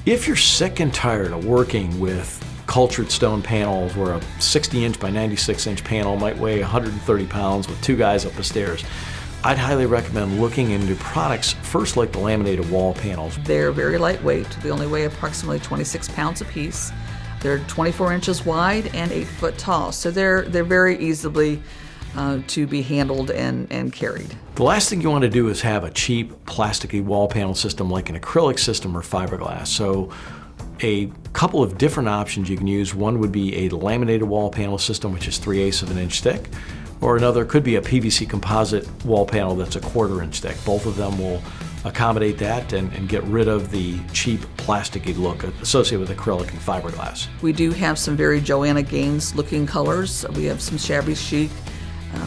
If you're sick and tired of working with cultured stone panels where a 60-inch by 96-inch panel might weigh 130 pounds with two guys up the stairs, I'd highly recommend looking into products first like the laminated wall panels. They're very lightweight. They only weigh approximately 26 pounds apiece. They're 24 inches wide and 8 foot tall, so they're very easily to be handled and carried. The last thing you want to do is have a cheap plasticky wall panel system like an acrylic system or fiberglass. So a couple of different options you can use. One would be a laminated wall panel system, which is 3/8 of an inch thick, or another could be a PVC composite wall panel that's a 1/4 inch thick. Both of them will accommodate that and get rid of the cheap plasticky look associated with acrylic and fiberglass. We do have some very Joanna Gaines looking colors. We have some Shabby Chic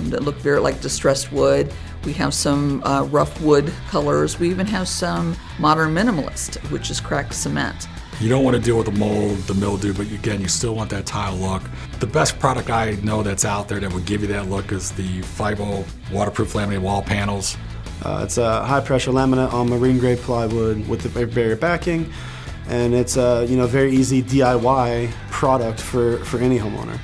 that look very like distressed wood. We have some rough wood colors. We even have some Modern Minimalist, which is cracked cement. You don't want to deal with the mold, the mildew, but again, you still want that tile look. The best product I know that's out there that would give you that look is the Fibo waterproof laminated wall panels. It's a high pressure laminate on marine grade plywood with the barrier backing, and it's a very easy DIY product for any homeowner.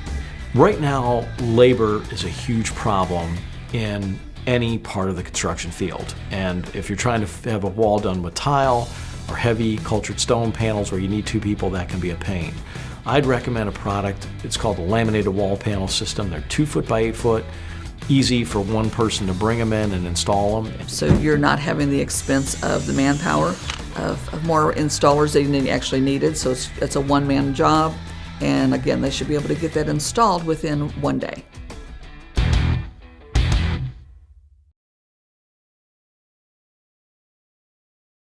Right now, labor is a huge problem in any part of the construction field. And if you're trying to have a wall done with tile or heavy cultured stone panels where you need two people, that can be a pain. I'd recommend a product, it's called the Laminated Wall Panel System. They're 2 foot by 8 foot, easy for one person to bring them in and install them. So you're not having the expense of the manpower of more installers than you actually needed. So it's a one-man job. And again, they should be able to get that installed within one day.